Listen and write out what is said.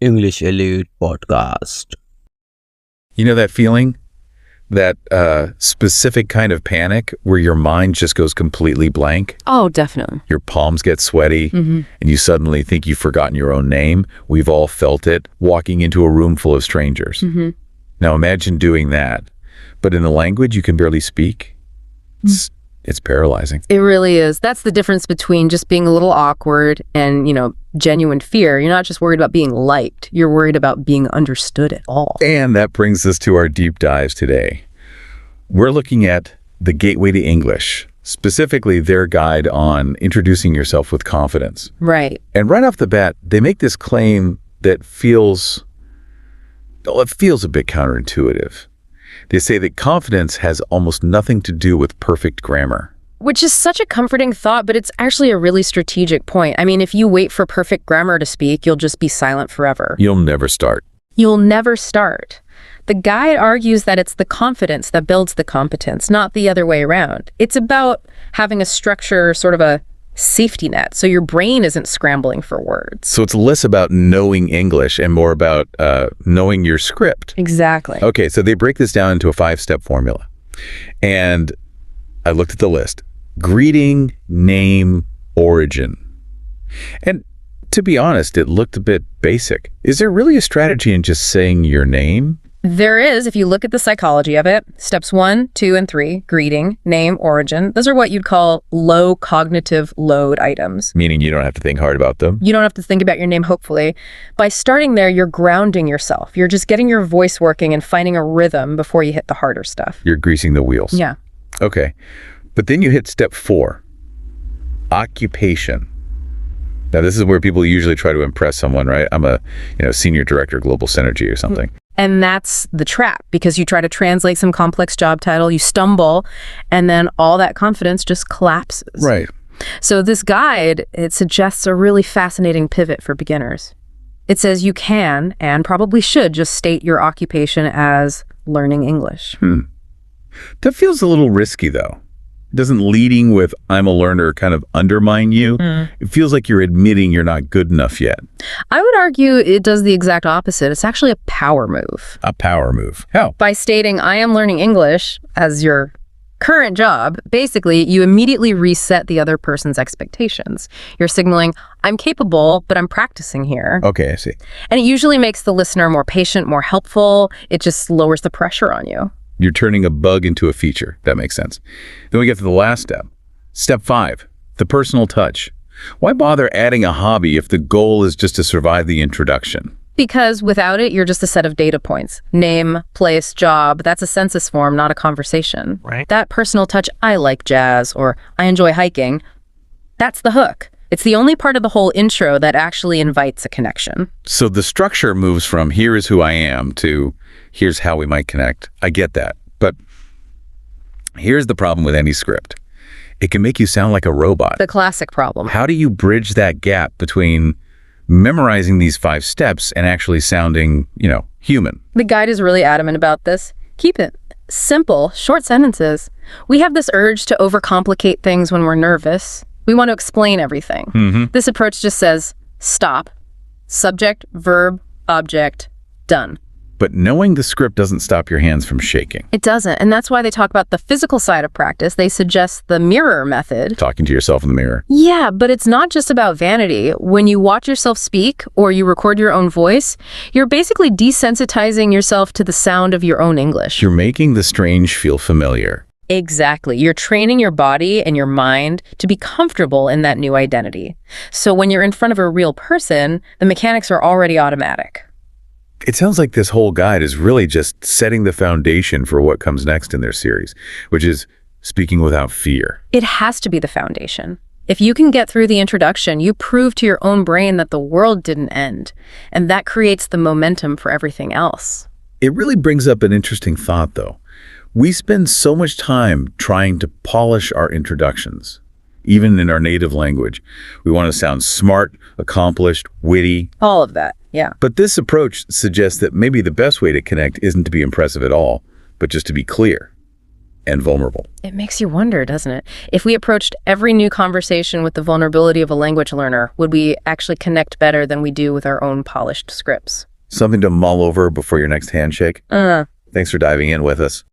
English Elite Podcast. You know that feeling? That specific kind of panic where your mind just goes completely blank? Oh, definitely. Your palms get sweaty, and you suddenly think you've forgotten your own name. We've all felt it, walking into a room full of strangers. Now imagine doing that, but in a language you can barely speak. It's paralyzing. It really is. That's the difference between just being a little awkward and, genuine fear. You're not just worried about being liked. You're worried about being understood at all. And that brings us to our deep dives today. We're looking at the Gateway to English, specifically their guide on introducing yourself with confidence. Right. And right off the bat, they make this claim that feels a bit counterintuitive. They say that confidence has almost nothing to do with perfect grammar. Which is such a comforting thought, but it's actually a really strategic point. I mean, if you wait for perfect grammar to speak, you'll just be silent forever. You'll never start. You'll never start. The guide argues that it's the confidence that builds the competence, not the other way around. It's about having a structure, sort of a safety net, so your brain isn't scrambling for words. So it's less about knowing English and more about knowing your script. Exactly. Okay, so they break this down into a 5-step formula. And I looked at the list. Greeting, name, origin. And to be honest, it looked a bit basic. Is there really a strategy in just saying your name? There is, if you look at the psychology of it. Steps 1, 2, and 3, greeting, name, origin. Those are what you'd call low cognitive load items. Meaning you don't have to think hard about them? You don't have to think about your name, hopefully. By starting there, you're grounding yourself. You're just getting your voice working and finding a rhythm before you hit the harder stuff. You're greasing the wheels. Yeah. Okay. But then you hit step 4, occupation. Now, this is where people usually try to impress someone, right? I'm a senior director of global synergy or something. And that's the trap, because you try to translate some complex job title, you stumble, and then all that confidence just collapses. Right. So this guide, it suggests a really fascinating pivot for beginners. It says you can, and probably should, just state your occupation as learning English. That feels a little risky, though. Doesn't leading with "I'm a learner" kind of undermine you? It feels like you're admitting you're not good enough yet. I would argue it does the exact opposite. It's actually a power move. A power move. How? By stating, I am learning English as your current job, basically, you immediately reset the other person's expectations. You're signaling, I'm capable, but I'm practicing here. Okay, I see. And it usually makes the listener more patient, more helpful. It just lowers the pressure on you. You're turning a bug into a feature. That makes sense. Then we get to the last step. Step 5, the personal touch. Why bother adding a hobby if the goal is just to survive the introduction? Because without it, you're just a set of data points. Name, place, job. That's a census form, not a conversation. Right. That personal touch, I like jazz, or I enjoy hiking, that's the hook. It's the only part of the whole intro that actually invites a connection. So the structure moves from "here is who I am" to "here's how we might connect." I get that. But here's the problem with any script. It can make you sound like a robot. The classic problem. How do you bridge that gap between memorizing these 5 steps and actually sounding, human? The guide is really adamant about this. Keep it simple, short sentences. We have this urge to overcomplicate things when we're nervous. We want to explain everything. This approach just says, stop, subject, verb, object, done. But knowing the script doesn't stop your hands from shaking. It doesn't, and that's why they talk about the physical side of practice. They suggest the mirror method. Talking to yourself in the mirror. Yeah, but it's not just about vanity. When you watch yourself speak or you record your own voice, you're basically desensitizing yourself to the sound of your own English. You're making the strange feel familiar. Exactly. You're training your body and your mind to be comfortable in that new identity. So when you're in front of a real person, the mechanics are already automatic. It sounds like this whole guide is really just setting the foundation for what comes next in their series, which is speaking without fear. It has to be the foundation. If you can get through the introduction, you prove to your own brain that the world didn't end, and that creates the momentum for everything else. It really brings up an interesting thought, though. We spend so much time trying to polish our introductions, even in our native language. We want to sound smart, accomplished, witty. All of that, yeah. But this approach suggests that maybe the best way to connect isn't to be impressive at all, but just to be clear. and vulnerable. It makes you wonder, doesn't it? If we approached every new conversation with the vulnerability of a language learner, would we actually connect better than we do with our own polished scripts? Something to mull over before your next handshake. Thanks for diving in with us.